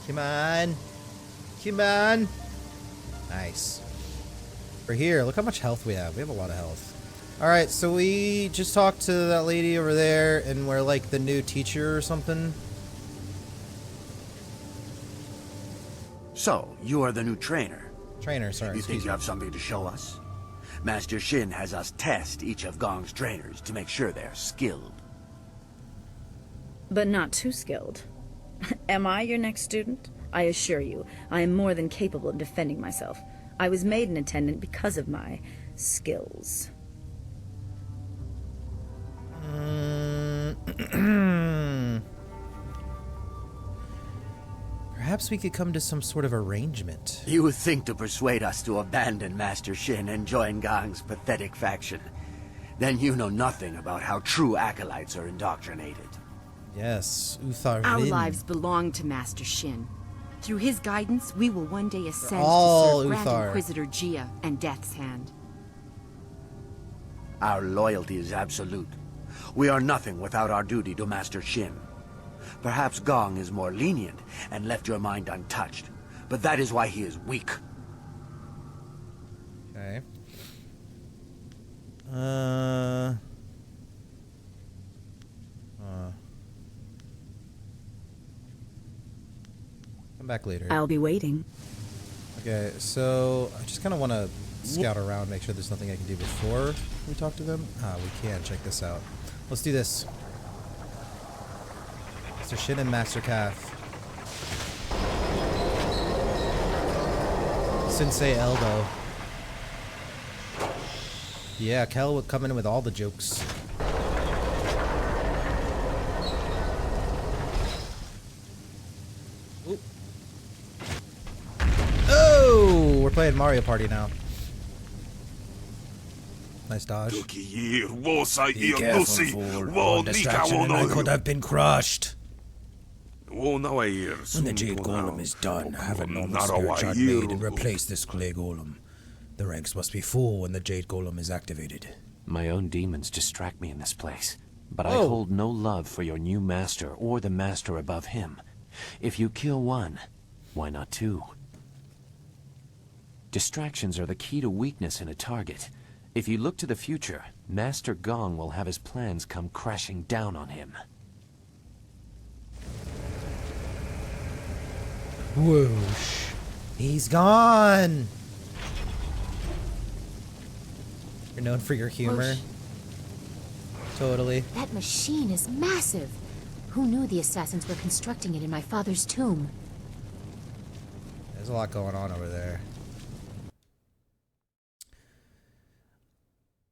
Come on. Come on. Nice. We're here. Look how much health we have. We have a lot of health. Alright, so we just talked to that lady over there, and we're like the new teacher or something. So, you are the new trainer. Trainer, sorry. You think you have something to show us? Master Shin has us test each of Gong's trainers to make sure they're skilled. But not too skilled. Am I your next student? I assure you, I am more than capable of defending myself. I was made an attendant because of my skills. Perhaps we could come to some sort of arrangement. You would think to persuade us to abandon Master Shin and join Gong's pathetic faction. Then you know nothing about how true acolytes are indoctrinated. Yes, Uthar Our Vin. lives belong to Master Shin. Through his guidance, we will one day ascend all to serve Grand Uthar. Inquisitor Gia and Death's Hand. Our loyalty is absolute. We are nothing without our duty to Master Shin. Perhaps Gong is more lenient and left your mind untouched, but that is why he is weak. Okay. Come back later. I'll be waiting. Okay, so I just kind of want to scout around, make sure there's nothing I can do before we talk to them. Ah, we can. Check this out. Let's do this. Mr. Shin and Master Calf. Sensei Elbow. Yeah, Kel would come in with all the jokes. Oop. Oh, we're playing Mario Party now. Nice dodge. Be careful, fool. One distraction and I could have been crushed. When the Jade Golem is done, have a normal spirit shard made and replace this clay golem. The ranks must be full when the Jade Golem is activated. My own demons distract me in this place, but I hold no love for your new master or the master above him. If you kill one, why not two? Distractions are the key to weakness in a target. If you look to the future, Master Gong will have his plans come crashing down on him. Whoosh. He's gone! You're known for your humor. Whoosh. Totally. That machine is massive. Who knew the assassins were constructing it in my father's tomb? There's a lot going on over there.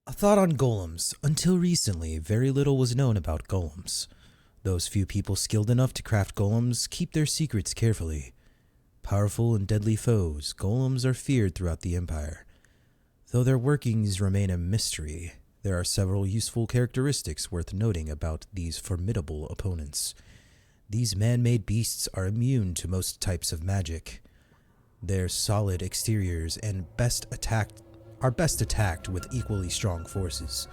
A thought on golems. Until recently, very little was known about golems. Those few people skilled enough to craft golems keep their secrets carefully. Powerful and deadly foes, golems are feared throughout the Empire. Though their workings remain a mystery, there are several useful characteristics worth noting about these formidable opponents. These man-made beasts are immune to most types of magic. Their solid exteriors and are best attacked with equally strong forces.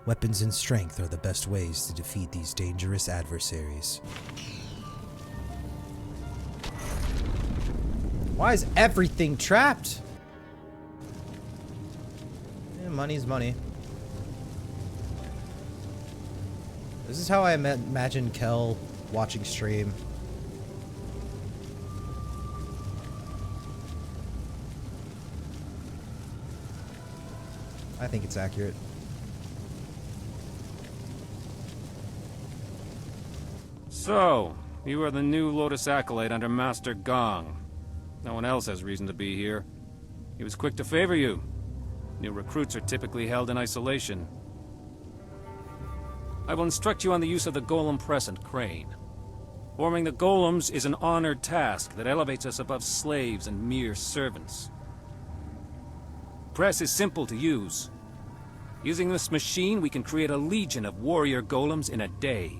Weapons and strength are the best ways to defeat these dangerous adversaries. Why is everything trapped? Yeah, money's money. This is how I imagine Kel watching stream. I think it's accurate. So, you are the new Lotus Acolyte under Master Gong. No one else has reason to be here. He was quick to favor you. New recruits are typically held in isolation. I will instruct you on the use of the Golem Press and Crane. Forming the Golems is an honored task that elevates us above slaves and mere servants. Press is simple to use. Using this machine, we can create a legion of warrior golems in a day.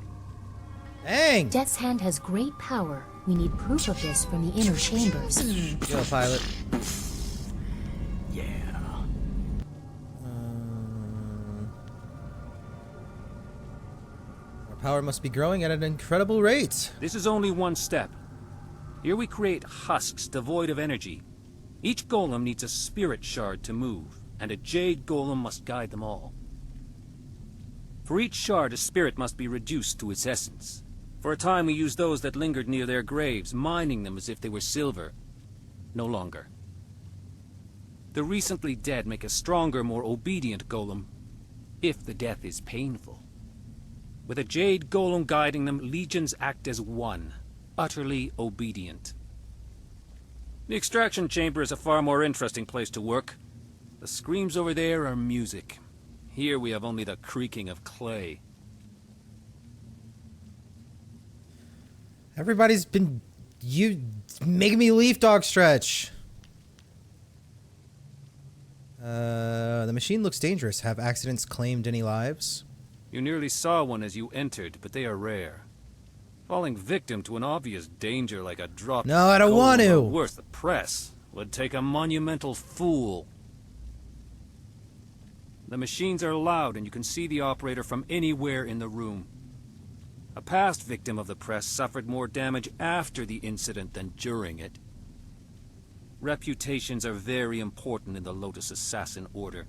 Dang! Death's Hand has great power. We need proof of this from the inner chambers. Yo, pilot. Yeah. Our power must be growing at an incredible rate. This is only one step. Here we create husks devoid of energy. Each golem needs a spirit shard to move, and a Jade golem must guide them all. For each shard, a spirit must be reduced to its essence. For a time we used those that lingered near their graves, mining them as if they were silver. No longer. The recently dead make a stronger, more obedient golem, if the death is painful. With a Jade golem guiding them, legions act as one, utterly obedient. The extraction chamber is a far more interesting place to work. The screams over there are music. Here we have only the creaking of clay. Everybody's been making me leaf dog stretch. The machine looks dangerous. Have accidents claimed any lives? You nearly saw one as you entered, but they are rare. Falling victim to an obvious danger like a drop. No, I don't want to. Or worse, the press would take a monumental fool. The machines are loud, and you can see the operator from anywhere in the room. A past victim of the press suffered more damage after the incident than during it. Reputations are very important in the Lotus Assassin Order.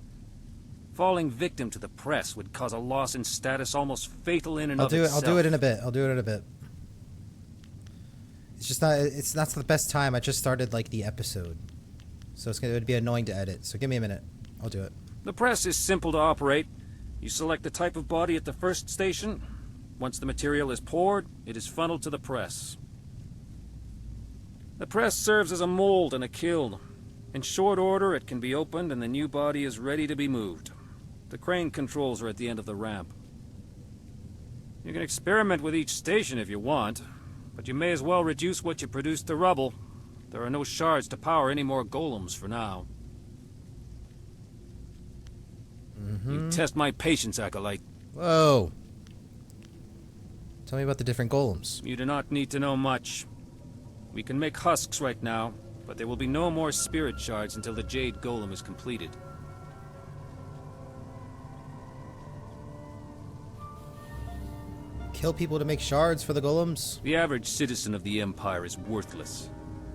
Falling victim to the press would cause a loss in status almost fatal in and of itself. I'll do it in a bit. It's not the best time. I just started like the episode. So it would be annoying to edit. So give me a minute. I'll do it. The press is simple to operate. You select the type of body at the first station. Once the material is poured, it is funneled to the press. The press serves as a mold and a kiln. In short order, it can be opened and the new body is ready to be moved. The crane controls are at the end of the ramp. You can experiment with each station if you want, but you may as well reduce what you produce to rubble. There are no shards to power any more golems for now. You test my patience, Acolyte. Whoa. Tell me about the different golems. You do not need to know much. We can make husks right now, but there will be no more spirit shards until the Jade golem is completed. Kill people to make shards for the golems? The average citizen of the Empire is worthless.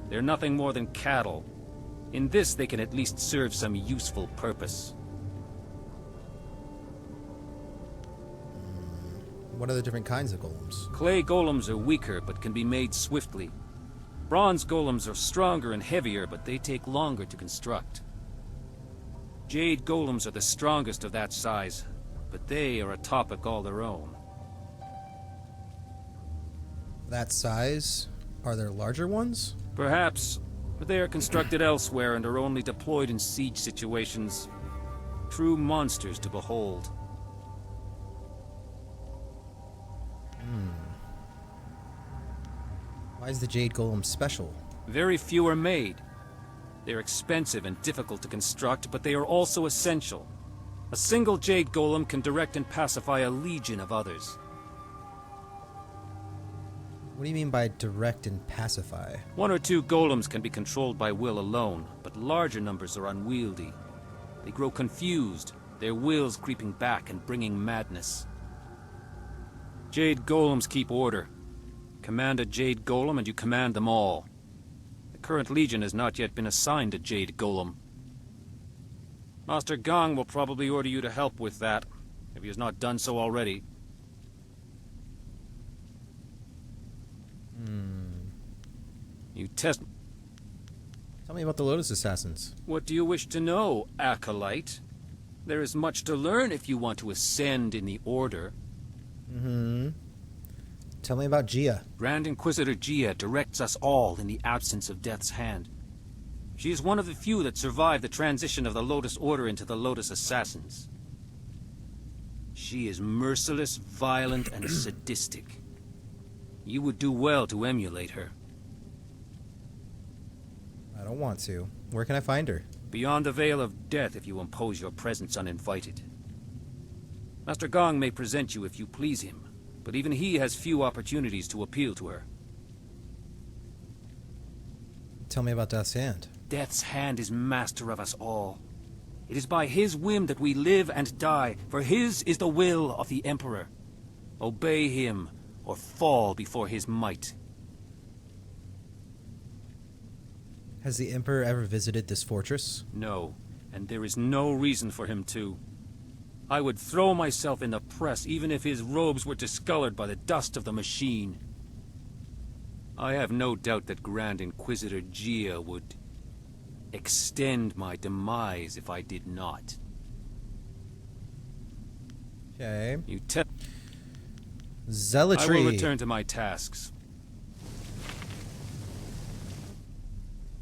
They're nothing more than cattle. In this, they can at least serve some useful purpose. What are the different kinds of golems? Clay golems are weaker, but can be made swiftly. Bronze golems are stronger and heavier, but they take longer to construct. Jade golems are the strongest of that size, but they are a topic all their own. That size? Are there larger ones? Perhaps, but they are constructed elsewhere and are only deployed in siege situations. True monsters to behold. Why is the Jade Golem special? Very few are made. They're expensive and difficult to construct, but they are also essential. A single Jade Golem can direct and pacify a legion of others. What do you mean by direct and pacify? 1 or 2 golems can be controlled by will alone, but larger numbers are unwieldy. They grow confused, their wills creeping back and bringing madness. Jade golems keep order. Command a Jade golem and you command them all. The current legion has not yet been assigned a Jade golem. Master Gong will probably order you to help with that, if he has not done so already. You test... Tell me about the Lotus Assassins. What do you wish to know, Acolyte? There is much to learn if you want to ascend in the Order. Tell me about Gia. Grand Inquisitor Gia directs us all in the absence of Death's Hand. She is one of the few that survived the transition of the Lotus Order into the Lotus Assassins. She is merciless, violent, and sadistic. You would do well to emulate her. I don't want to. Where can I find her? Beyond the veil of death if you impose your presence uninvited. Master Gong may present you if you please him, but even he has few opportunities to appeal to her. Tell me about Death's Hand. Death's Hand is master of us all. It is by his whim that we live and die, for his is the will of the Emperor. Obey him, or fall before his might. Has the Emperor ever visited this fortress? No, and there is no reason for him to. I would throw myself in the press even if his robes were discolored by the dust of the machine. I have no doubt that Grand Inquisitor Gia would extend my demise if I did not. Okay. You tell. Zealotry. I will return to my tasks.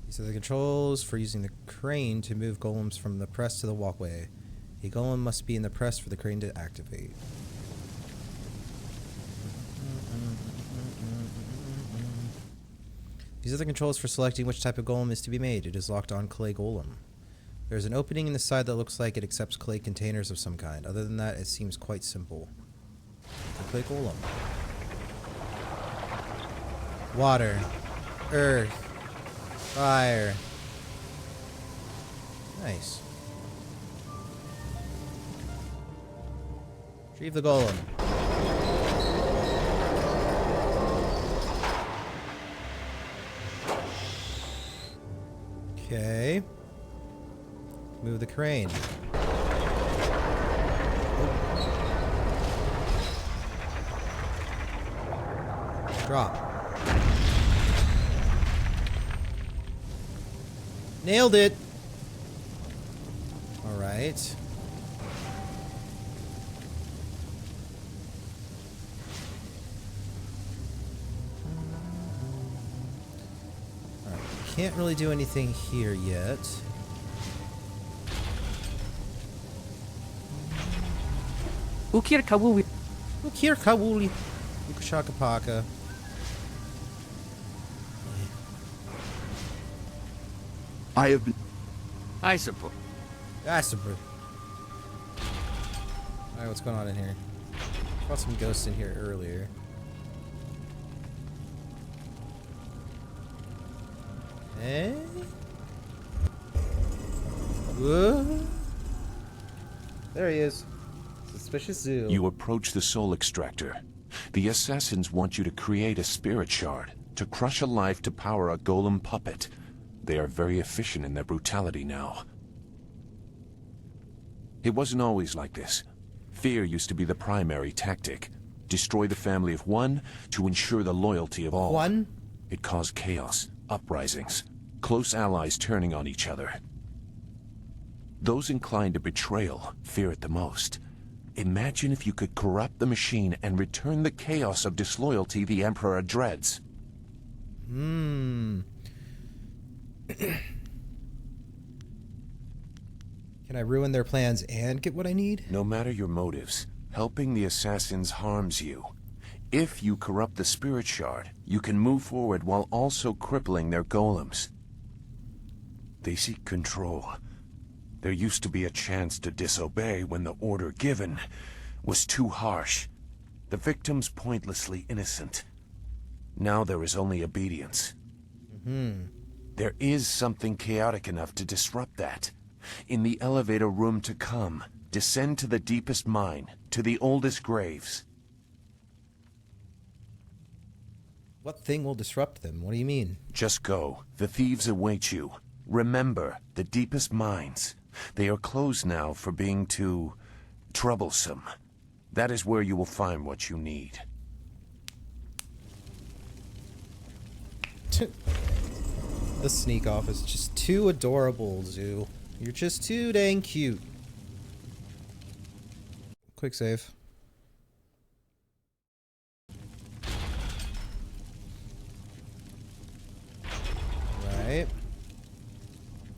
These are the controls for using the crane to move golems from the press to the walkway. A golem must be in the press for the crane to activate. These are the controls for selecting which type of golem is to be made. It is locked on clay golem. There's an opening in the side that looks like it accepts clay containers of some kind. Other than that, it seems quite simple. Clay golem. Water. Earth. Fire. Nice. Retrieve the golem. Okay. Move the crane. Drop. Nailed it. All right. Can't really do anything here yet. Ukir Kawui. Ukir Kawuli. Ukashakapaka. I have been... I suppose. Alright, what's going on in here? Saw some ghosts in here earlier. Eh? Whoa. There he is. Suspicious zoo. You approach the soul extractor. The assassins want you to create a spirit shard, to crush a life to power a golem puppet. They are very efficient in their brutality now. It wasn't always like this. Fear used to be the primary tactic. Destroy the family of one to ensure the loyalty of all. One? It caused chaos, uprisings, close allies turning on each other. Those inclined to betrayal fear it the most. Imagine if you could corrupt the machine and return the chaos of disloyalty the Emperor dreads. Can I ruin their plans and get what I need? No matter your motives, helping the assassins harms you. If you corrupt the spirit shard, you can move forward while also crippling their golems. They seek control. There used to be a chance to disobey when the order given was too harsh. The victims pointlessly innocent. Now there is only obedience. There is something chaotic enough to disrupt that. In the elevator room to come, descend to the deepest mine, to the oldest graves. What thing will disrupt them? What do you mean? Just go. The thieves await you. Remember, the deepest mines. They are closed now for being too troublesome. That is where you will find what you need. The sneak off is just too adorable, Zoo. You're just too dang cute. Quick save. Right.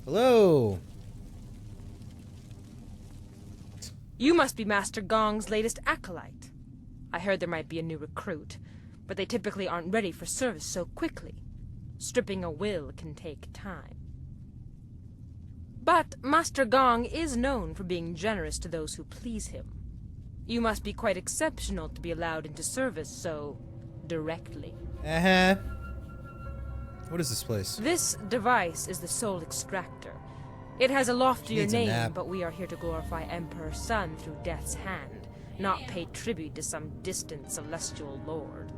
Hello. You must be Master Gong's latest acolyte. I heard there might be a new recruit, but they typically aren't ready for service so quickly. Stripping a will can take time. But Master Gong is known for being generous to those who please him. You must be quite exceptional to be allowed into service so directly. Uh-huh. What is this place? This device is the Soul Extractor. It has a loftier needs a name, nap. but we are here to glorify Emperor Sun through Death's hand, not pay tribute to some distant celestial lord.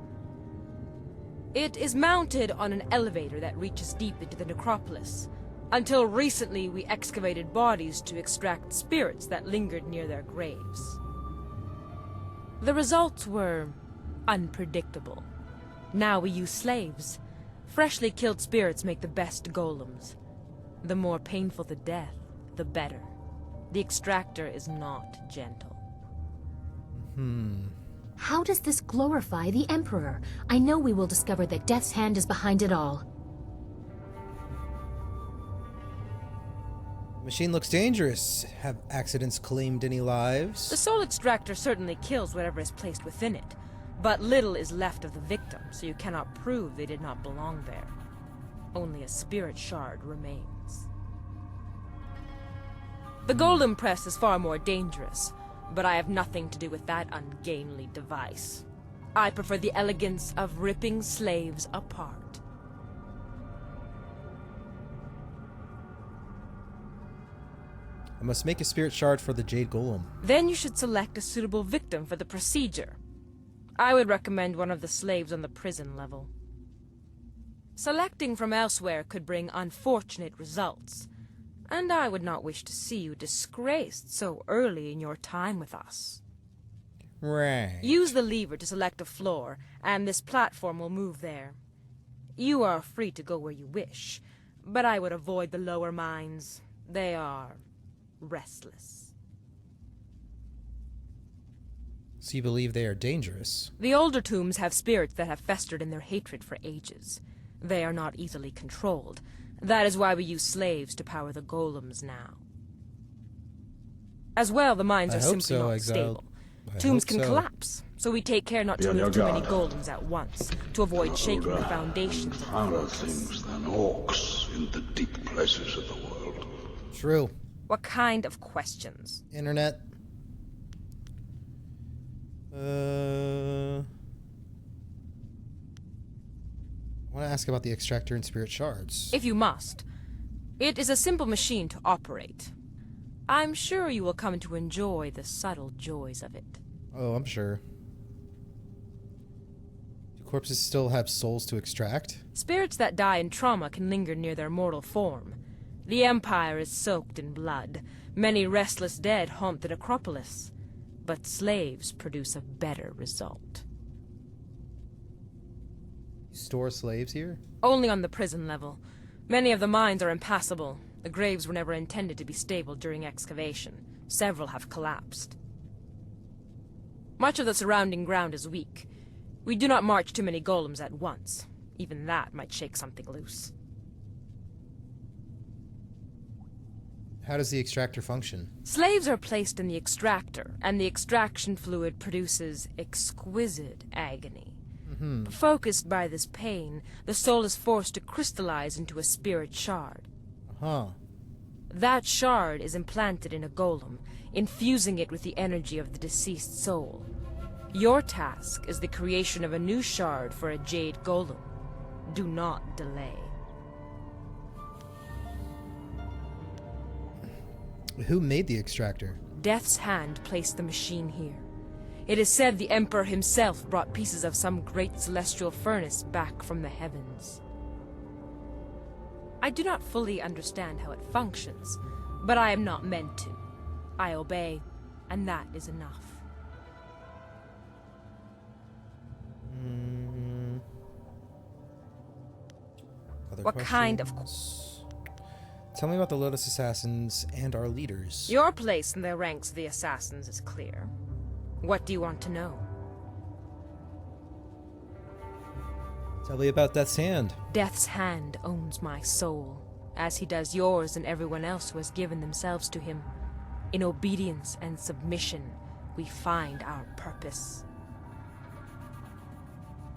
It is mounted on an elevator that reaches deep into the necropolis. Until recently, we excavated bodies to extract spirits that lingered near their graves. The results were unpredictable. Now we use slaves. Freshly killed spirits make the best golems. The more painful the death, the better. The extractor is not gentle. How does this glorify the Emperor? I know we will discover that Death's Hand is behind it all. Machine looks dangerous. Have accidents claimed any lives? The soul extractor certainly kills whatever is placed within it, but little is left of the victim, so you cannot prove they did not belong there. Only a spirit shard remains. The golem press is far more dangerous, but I have nothing to do with that ungainly device. I prefer the elegance of ripping slaves apart. I must make a spirit shard for the Jade Golem. Then you should select a suitable victim for the procedure. I would recommend one of the slaves on the prison level. Selecting from elsewhere could bring unfortunate results, and I would not wish to see you disgraced so early in your time with us. Right. Use the lever to select a floor, and this platform will move there. You are free to go where you wish, but I would avoid the lower mines. They are restless. So you believe they are dangerous? The older tombs have spirits that have festered in their hatred for ages. They are not easily controlled. That is why we use slaves to power the golems now. As well, the mines are simply not stable. Tombs can collapse, so we take care not to move too many golems at once, to avoid shaking the foundations of the fortress. Things than orcs in the deep places of the world. True. What kind of questions? Internet. I want to ask about the extractor and spirit shards. If you must. It is a simple machine to operate. I'm sure you will come to enjoy the subtle joys of it. Oh, I'm sure. Do corpses still have souls to extract? Spirits that die in trauma can linger near their mortal form. The Empire is soaked in blood. Many restless dead haunt the necropolis. But slaves produce a better result. You store slaves here? Only on the prison level. Many of the mines are impassable. The graves were never intended to be stable during excavation. Several have collapsed. Much of the surrounding ground is weak. We do not march too many golems at once. Even that might shake something loose. How does the extractor function? Slaves are placed in the extractor, and the extraction fluid produces exquisite agony. Focused by this pain, the soul is forced to crystallize into a spirit shard. That shard is implanted in a golem, infusing it with the energy of the deceased soul. Your task is the creation of a new shard for a Jade Golem. Do not delay. Who made the extractor? Death's Hand placed the machine here. It is said the Emperor himself brought pieces of some great celestial furnace back from the heavens. I do not fully understand how it functions, but I am not meant to. I obey, and that is enough. What kind of... Tell me about the Lotus Assassins and our leaders. Your place in the ranks of the Assassins is clear. What do you want to know? Tell me about Death's Hand. Death's Hand owns my soul, as he does yours and everyone else who has given themselves to him. In obedience and submission, we find our purpose.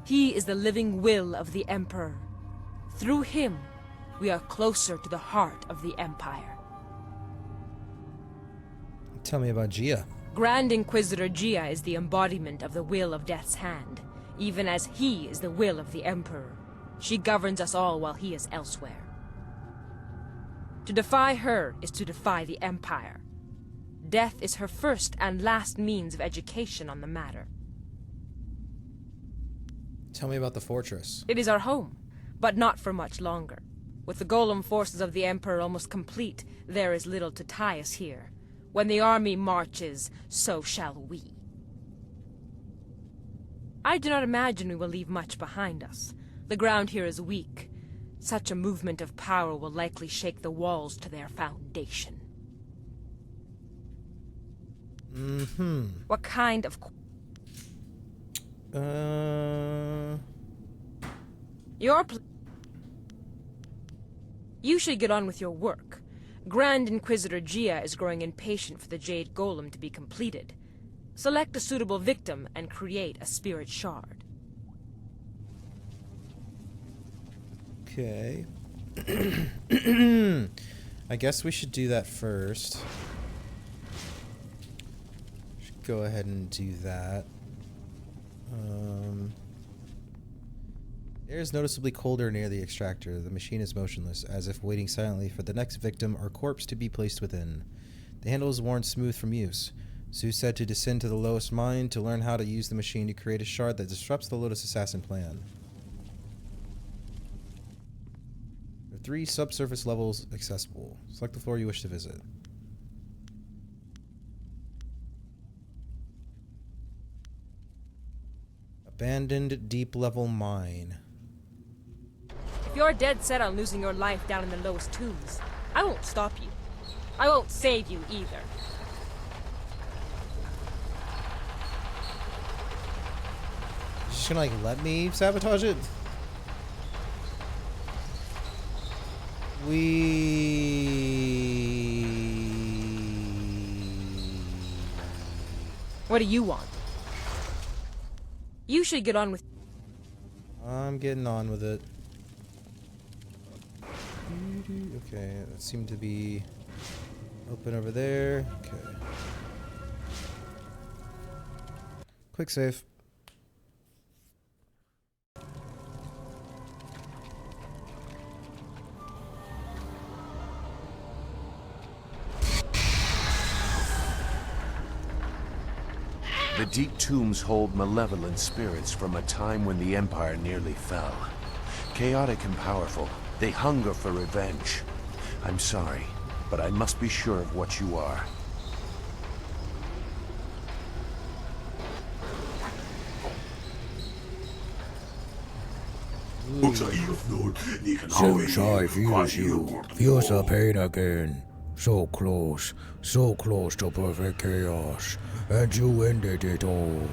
He is the living will of the Emperor. Through him, we are closer to the heart of the Empire. Tell me about Gia. Grand Inquisitor Gia is the embodiment of the will of Death's Hand, even as he is the will of the Emperor. She governs us all while he is elsewhere. To defy her is to defy the Empire. Death is her first and last means of education on the matter. Tell me about the fortress. It is our home, but not for much longer. With the golem forces of the Emperor almost complete, there is little to tie us here. When the army marches, so shall we. I do not imagine we will leave much behind us. The ground here is weak. Such a movement of power will likely shake the walls to their foundation. Mm-hmm. What kind of... You should get on with your work. Grand Inquisitor Gia is growing impatient for the Jade Golem to be completed. Select a suitable victim and create a spirit shard. Okay. I guess we should do that first. Should go ahead and do that. Air is noticeably colder near the extractor. The machine is motionless, as if waiting silently for the next victim or corpse to be placed within. The handle is worn smooth from use. Zeus said to descend to the lowest mine to learn how to use the machine to create a shard that disrupts the Lotus Assassin plan. There are 3 subsurface levels accessible. Select the floor you wish to visit. Abandoned deep level mine. If you're dead set on losing your life down in the lowest tombs, I won't stop you. I won't save you either. You're just gonna like let me sabotage it? What do you want? You should get on with... I'm getting on with it. Okay, that seemed to be open over there. Okay. Quick save. The deep tombs hold malevolent spirits from a time when the Empire nearly fell. Chaotic and powerful, they hunger for revenge. I'm sorry, but I must be sure of what you are. Sensei feels you. Feels the pain again. So close to perfect chaos. And you ended it all.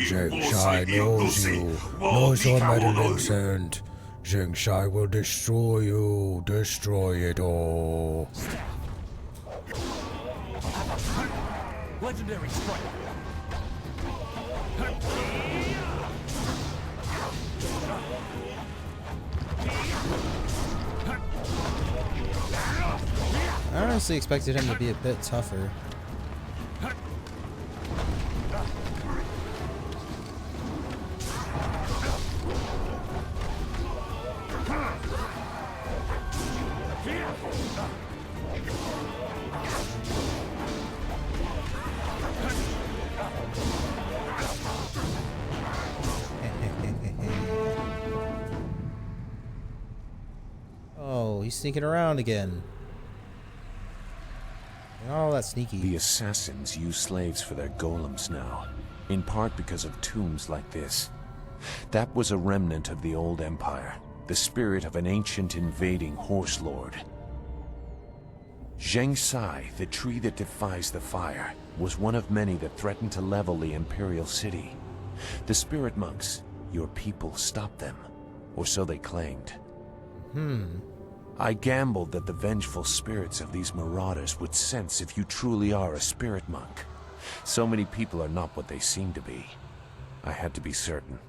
Sensei knows you. Knows your meddling scent. Sensei will destroy you. Destroy it all. Legendary strike. I honestly expected him to be a bit tougher. Oh, he's sneaking around again. Oh, that's sneaky. The assassins use slaves for their golems now, in part because of tombs like this. That was a remnant of the old empire, the spirit of an ancient invading horse lord. Zheng Sai, the tree that defies the fire, was one of many that threatened to level the imperial city. The spirit monks, your people, stopped them, or so they claimed. I gambled that the vengeful spirits of these marauders would sense if you truly are a spirit monk. So many people are not what they seem to be. I had to be certain.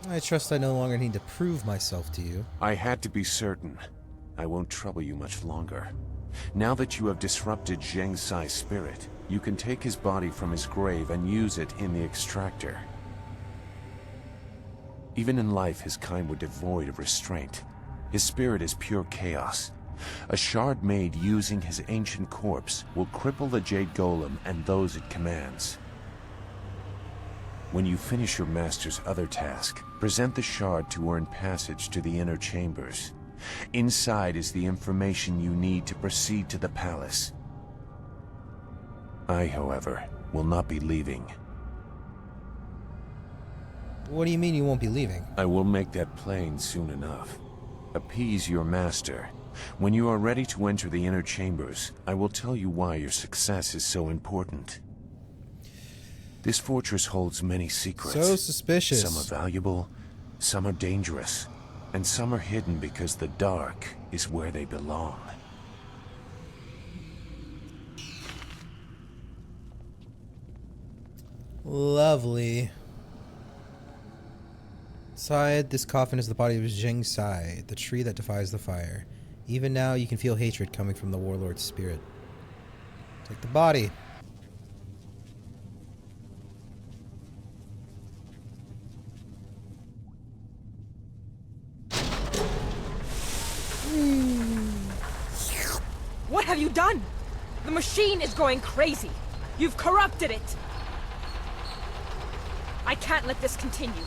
I trust I no longer need to prove myself to you. I had to be certain. I won't trouble you much longer. Now that you have disrupted Zheng Sai's spirit, you can take his body from his grave and use it in the extractor. Even in life, his kind were devoid of restraint. His spirit is pure chaos, A shard made using his ancient corpse will cripple the Jade Golem and those it commands. When you finish your master's other task, present the shard to earn passage to the inner chambers. Inside is the information you need to proceed to the palace. I, however, will not be leaving. What do you mean you won't be leaving? I will make that plain soon enough. Appease your master. When you are ready to enter the inner chambers, I will tell you why your success is so important. This fortress holds many secrets. So suspicious. Some are valuable, some are dangerous, and some are hidden because the dark is where they belong. Lovely. Inside this coffin is the body of Jing Sai, the tree that defies the fire. Even now, you can feel hatred coming from the warlord's spirit. Take the body. What have you done? The machine is going crazy. You've corrupted it. I can't let this continue.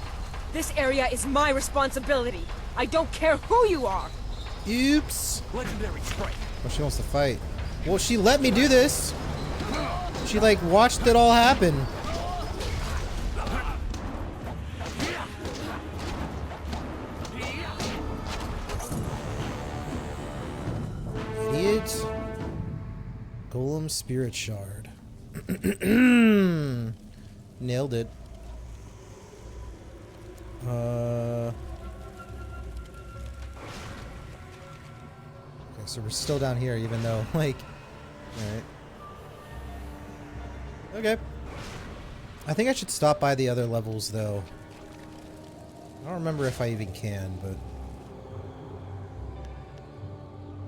This area is my responsibility. I don't care who you are. Oops. Legendary strike. Oh, she wants to fight. Well, she let me do this. She, like, watched it all happen. Idiot. Golem Spirit Shard. Nailed it. Okay, so we're still down here, even though, like... Alright. Okay. I think I should stop by the other levels, though. I don't remember if I even can, but...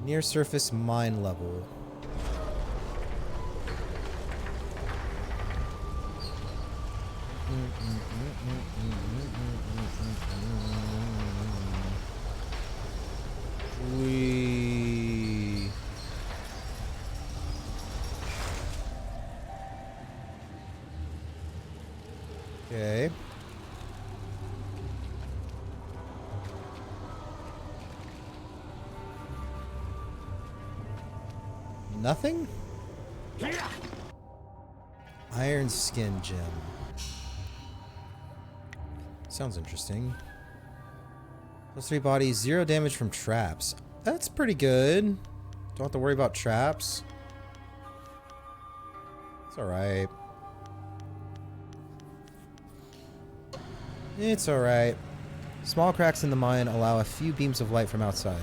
Near surface mine level. Wee. Okay. Nothing? Iron Skin Gem. Sounds interesting. Plus 3 bodies, 0 damage from traps. That's pretty good. Don't have to worry about traps. It's alright. It's alright. Small cracks in the mine allow a few beams of light from outside.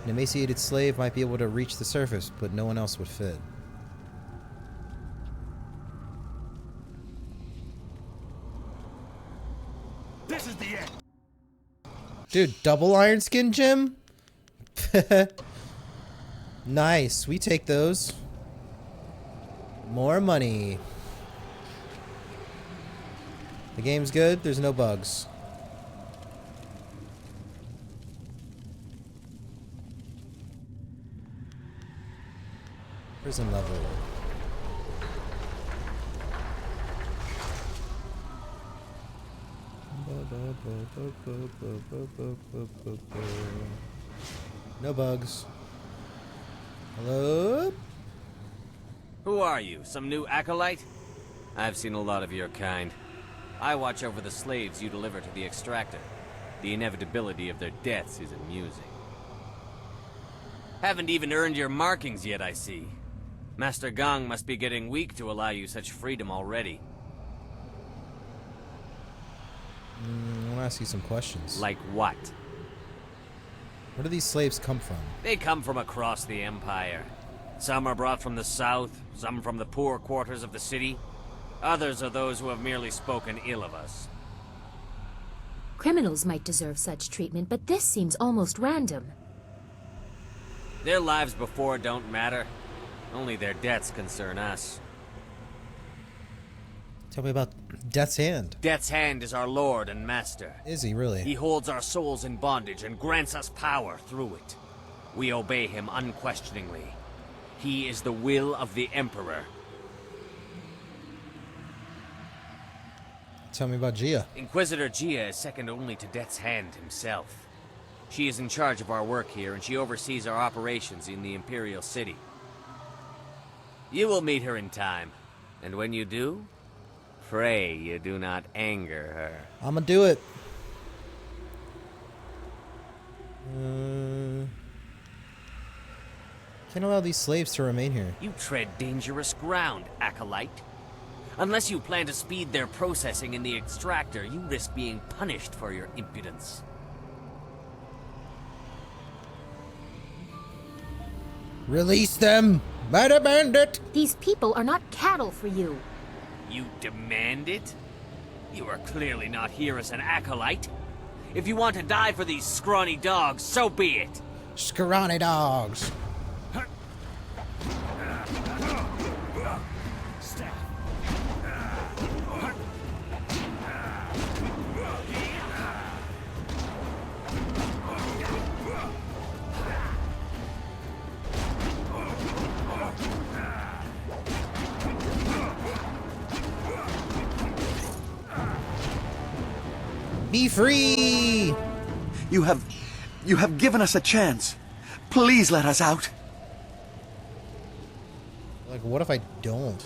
An emaciated slave might be able to reach the surface, but no one else would fit. This is the end. Dude, double Iron Skin Gem? Nice. We take those. More money. The game's good. There's no bugs. Prison level. No bugs. Hello? Who are you? Some new acolyte? I've seen a lot of your kind. I watch over the slaves you deliver to the extractor. The inevitability of their deaths is amusing. Haven't even earned your markings yet, I see. Master Gong must be getting weak to allow you such freedom already. I want to ask you some questions. Like what? Where do these slaves come from? They come from across the Empire. Some are brought from the south, some from the poor quarters of the city. Others are those who have merely spoken ill of us. Criminals might deserve such treatment, but this seems almost random. Their lives before don't matter. Only their deaths concern us. Tell me about Death's Hand. Death's Hand is our lord and master. Is he really? He holds our souls in bondage and grants us power through it. We obey him unquestioningly. He is the will of the Emperor. Tell me about Gia. Inquisitor Gia is second only to Death's Hand himself. She is in charge of our work here, and she oversees our operations in the Imperial City. You will meet her in time, and when you do, pray you do not anger her. I'ma do it. Can't allow these slaves to remain here. You tread dangerous ground, Acolyte. Unless you plan to speed their processing in the extractor, you risk being punished for your impudence. Release them! Murder bandit! These people are not cattle for you. You demand it? You are clearly not here as an acolyte. If you want to die for these scrawny dogs, so be it. Scrawny dogs. Be free! You have given us a chance. Please let us out. Like, what if I don't?